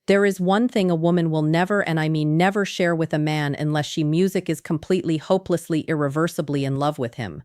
There is one thing a woman will never, and I mean never, share with a man unless she music is completely, hopelessly, irreversibly in love with him.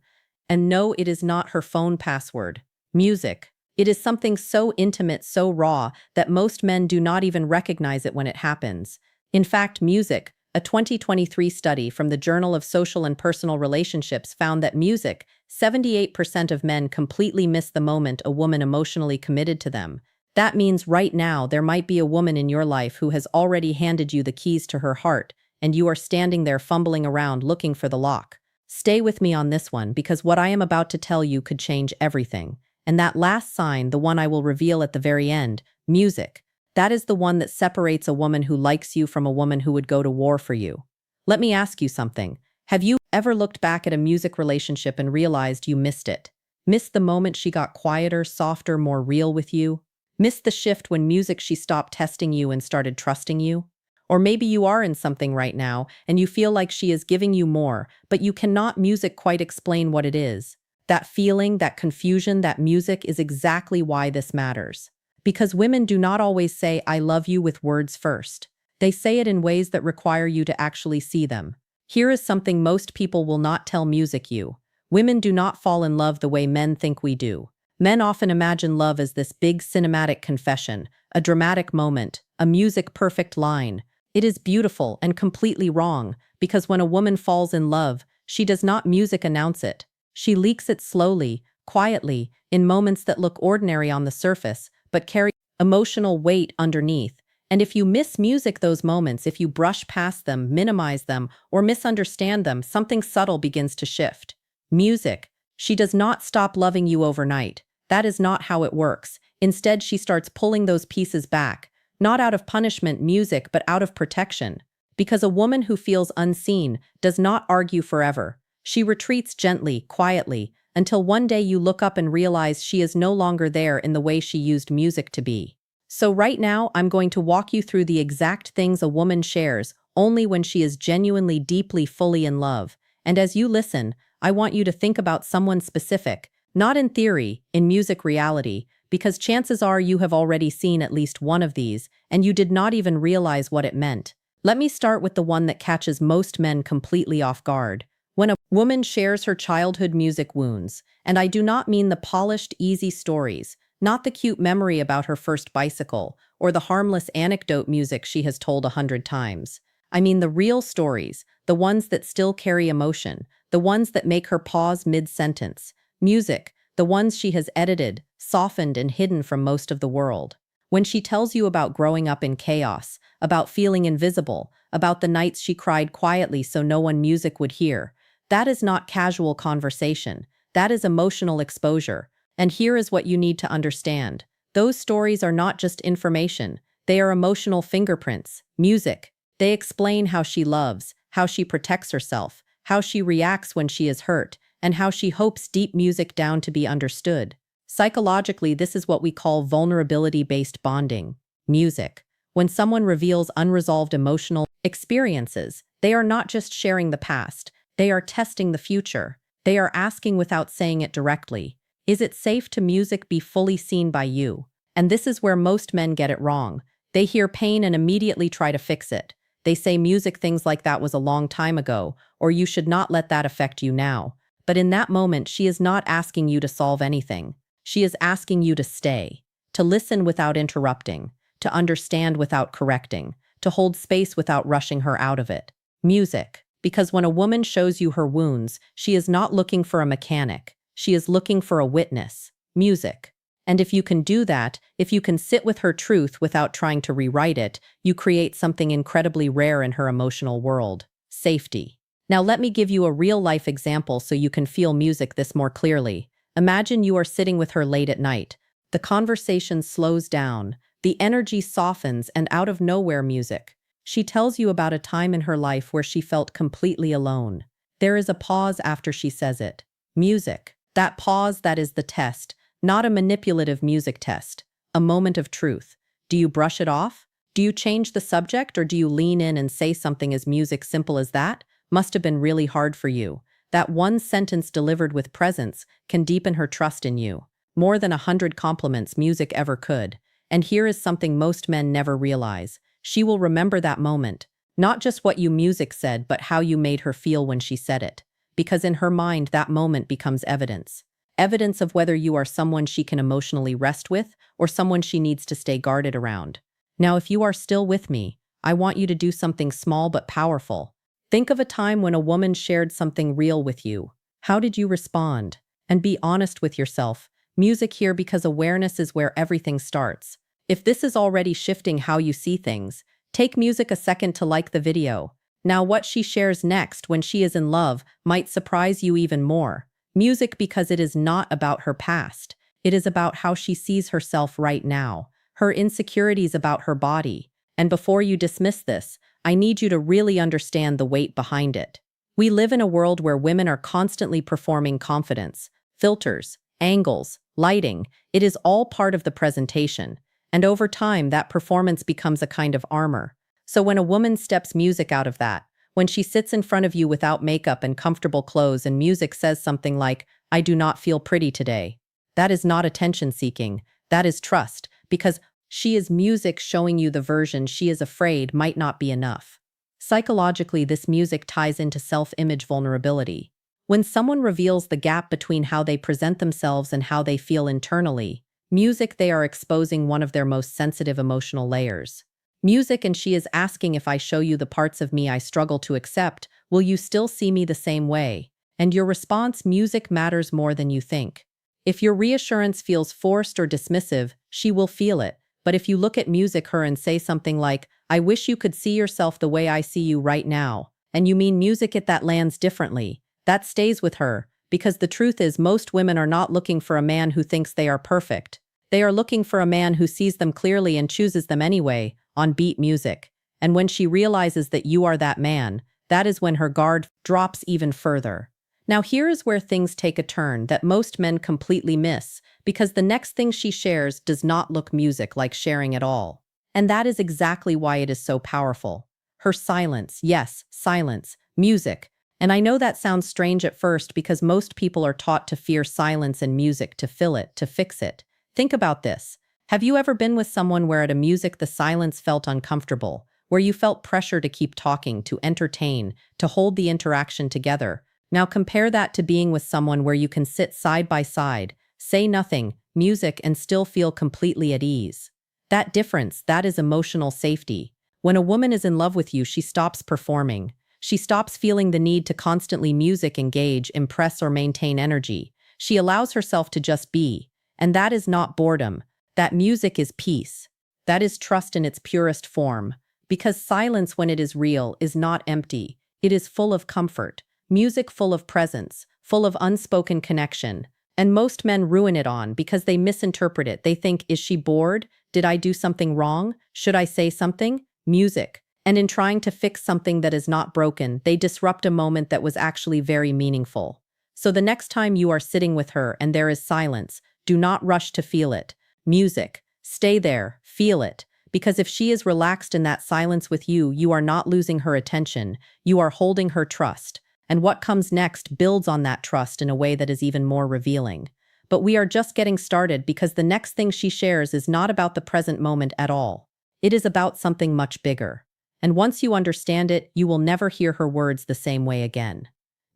And no, it is not her phone password. Music. It is something so intimate, so raw, that most men do not even recognize it when it happens. In fact, music, a 2023 study from the Journal of Social and Personal Relationships found that music, 78% of men completely miss the moment a woman emotionally committed to them. That means right now there might be a woman in your life who has already handed you the keys to her heart, and you are standing there fumbling around looking for the lock. Stay with me on this one, because what I am about to tell you could change everything. And that last sign, the one I will reveal at the very end, music, that is the one that separates a woman who likes you from a woman who would go to war for you. Let me ask you something. Have you ever looked back at a music relationship and realized you missed it? Missed the moment she got quieter, softer, more real with you? Missed the shift when music she stopped testing you and started trusting you? Or maybe you are in something right now and you feel like she is giving you more, but you cannot music quite explain what it is. That feeling, that confusion, that music is exactly why this matters. Because women do not always say, I love you with words first. They say it in ways that require you to actually see them. Here is something most people will not tell music you. Women do not fall in love the way men think we do. Men often imagine love as this big cinematic confession, a dramatic moment, a music-perfect line. It is beautiful and completely wrong, because when a woman falls in love, she does not music announce it. She leaks it slowly, quietly, in moments that look ordinary on the surface, but carry emotional weight underneath. And if you miss music those moments, if you brush past them, minimize them, or misunderstand them, something subtle begins to shift. Music. She does not stop loving you overnight. That is not how it works. Instead, she starts pulling those pieces back, not out of punishment, music, but out of protection. Because a woman who feels unseen does not argue forever. She retreats gently, quietly, until one day you look up and realize she is no longer there in the way she used music to be. So right now, I'm going to walk you through the exact things a woman shares only when she is genuinely, deeply, fully in love. And as you listen, I want you to think about someone specific, not in theory, in music reality, because chances are you have already seen at least one of these, and you did not even realize what it meant. Let me start with the one that catches most men completely off guard. When a woman shares her childhood music wounds, and I do not mean the polished, easy stories, not the cute memory about her first bicycle, or the harmless anecdote music she has told 100 times. I mean the real stories, the ones that still carry emotion, the ones that make her pause mid-sentence. Music, the ones she has edited, softened, and hidden from most of the world. When she tells you about growing up in chaos, about feeling invisible, about the nights she cried quietly so no one music would hear, that is not casual conversation. That is emotional exposure. And here is what you need to understand. Those stories are not just information. They are emotional fingerprints, music. They explain how she loves, how she protects herself, how she reacts when she is hurt, and how she hopes deep music down to be understood. Psychologically, this is what we call vulnerability-based bonding. Music. When someone reveals unresolved emotional experiences, they are not just sharing the past. They are testing the future. They are asking without saying it directly. Is it safe to music be fully seen by you? And this is where most men get it wrong. They hear pain and immediately try to fix it. They say music things like that was a long time ago, or you should not let that affect you now. But in that moment, she is not asking you to solve anything. She is asking you to stay, to listen without interrupting, to understand without correcting, to hold space without rushing her out of it. Music. Because when a woman shows you her wounds, she is not looking for a mechanic. She is looking for a witness. Music. And if you can do that, if you can sit with her truth without trying to rewrite it, you create something incredibly rare in her emotional world. Safety. Now let me give you a real-life example so you can feel music this more clearly. Imagine you are sitting with her late at night. The conversation slows down, the energy softens, and out of nowhere music. She tells you about a time in her life where she felt completely alone. There is a pause after she says it. Music. That pause, that is the test, not a manipulative music test. A moment of truth. Do you brush it off? Do you change the subject, or do you lean in and say something as music simple as that? Must have been really hard for you. That one sentence delivered with presence can deepen her trust in you. More than 100 compliments music ever could. And here is something most men never realize. She will remember that moment, not just what you music said, but how you made her feel when she said it. Because in her mind, that moment becomes evidence. Evidence of whether you are someone she can emotionally rest with or someone she needs to stay guarded around. Now, if you are still with me, I want you to do something small but powerful. Think of a time when a woman shared something real with you. How did you respond? And be honest with yourself. Music here because awareness is where everything starts. If this is already shifting how you see things, take music a second to like the video. Now, what she shares next when she is in love might surprise you even more. Music because it is not about her past. It is about how she sees herself right now, her insecurities about her body. And before you dismiss this, I need you to really understand the weight behind it. We live in a world where women are constantly performing confidence, filters, angles, lighting. It is all part of the presentation. And over time, that performance becomes a kind of armor. So when a woman steps music out of that, when she sits in front of you without makeup and comfortable clothes and music says something like, "I do not feel pretty today," that is not attention seeking. That is trust, because she is music showing you the version she is afraid might not be enough. Psychologically, this music ties into self-image vulnerability. When someone reveals the gap between how they present themselves and how they feel internally, music, they are exposing one of their most sensitive emotional layers. Music, and she is asking, if I show you the parts of me I struggle to accept, will you still see me the same way? And your response, music matters more than you think. If your reassurance feels forced or dismissive, she will feel it. But if you look at music her and say something like, "I wish you could see yourself the way I see you right now," and you mean music it that lands differently, that stays with her, because the truth is most women are not looking for a man who thinks they are perfect. They are looking for a man who sees them clearly and chooses them anyway, on beat music. And when she realizes that you are that man, that is when her guard drops even further. Now here is where things take a turn that most men completely miss, because the next thing she shares does not look music like sharing at all. And that is exactly why it is so powerful. Her silence, yes, silence, music. And I know that sounds strange at first because most people are taught to fear silence and music, to fill it, to fix it. Think about this. Have you ever been with someone where at a music the silence felt uncomfortable, where you felt pressure to keep talking, to entertain, to hold the interaction together? Now compare that to being with someone where you can sit side by side, say nothing, music, and still feel completely at ease. That difference, that is emotional safety. When a woman is in love with you, she stops performing. She stops feeling the need to constantly music, engage, impress, or maintain energy. She allows herself to just be. And that is not boredom. That music is peace. That is trust in its purest form. Because silence, when it is real, is not empty. It is full of comfort. Music full of presence, full of unspoken connection. And most men ruin it on because they misinterpret it. They think, is she bored? Did I do something wrong? Should I say something? Music. And in trying to fix something that is not broken, they disrupt a moment that was actually very meaningful. So the next time you are sitting with her and there is silence, do not rush to feel it. Music. Stay there. Feel it. Because if she is relaxed in that silence with you, you are not losing her attention. You are holding her trust. And what comes next builds on that trust in a way that is even more revealing. But we are just getting started because the next thing she shares is not about the present moment at all. It is about something much bigger. And once you understand it, you will never hear her words the same way again.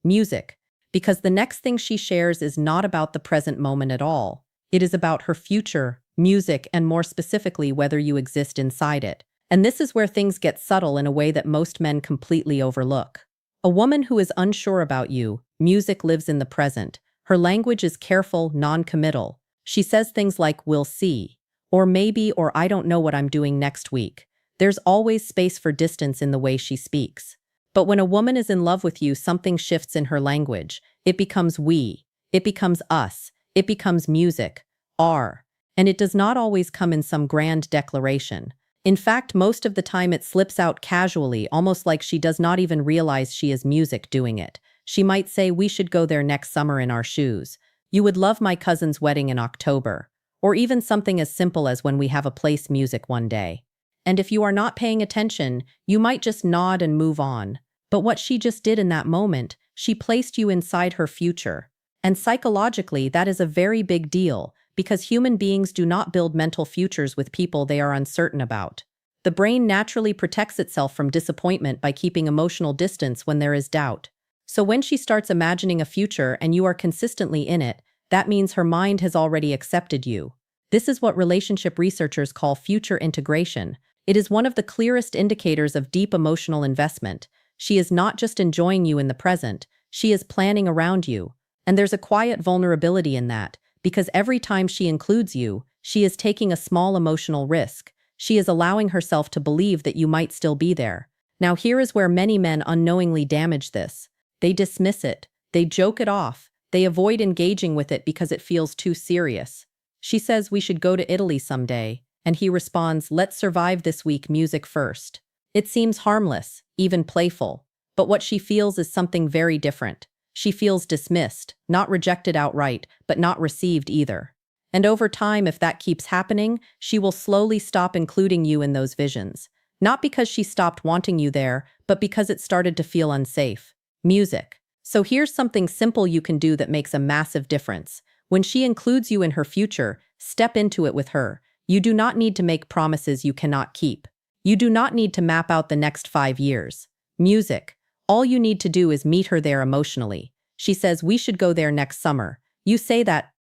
Music. Because the next thing she shares is not about the present moment at all. It is about her future, music, and more specifically, whether you exist inside it. And this is where things get subtle in a way that most men completely overlook. A woman who is unsure about you, music lives in the present. Her language is careful, non-committal. She says things like, "we'll see," or "maybe," or "I don't know what I'm doing next week." There's always space for distance in the way she speaks. But when a woman is in love with you, something shifts in her language. It becomes we. It becomes us. It becomes music. Our. And it does not always come in some grand declaration. In fact, most of the time it slips out casually, almost like she does not even realize she is music doing it. She might say, "We should go there next summer in our shoes." "You would love my cousin's wedding in October." Or even something as simple as, "when we have a place music one day." And if you are not paying attention, you might just nod and move on. But what she just did in that moment, she placed you inside her future. And psychologically, that is a very big deal, because human beings do not build mental futures with people they are uncertain about. The brain naturally protects itself from disappointment by keeping emotional distance when there is doubt. So when she starts imagining a future and you are consistently in it, that means her mind has already accepted you. This is what relationship researchers call future integration. It is one of the clearest indicators of deep emotional investment. She is not just enjoying you in the present, she is planning around you. And there's a quiet vulnerability in that, because every time she includes you, she is taking a small emotional risk. She is allowing herself to believe that you might still be there. Now here is where many men unknowingly damage this. They dismiss it, they joke it off, they avoid engaging with it because it feels too serious. She says we should go to Italy someday, and he responds, let's survive this week, music first. It seems harmless, even playful, but what she feels is something very different. She feels dismissed, not rejected outright, but not received either. And over time, if that keeps happening, she will slowly stop including you in those visions. Not because she stopped wanting you there, but because it started to feel unsafe. Music. So here's something simple you can do that makes a massive difference. When she includes you in her future, step into it with her. You do not need to make promises you cannot keep. You do not need to map out the next 5 years. Music. All you need to do is meet her there emotionally. She says we should go there next summer. You say that,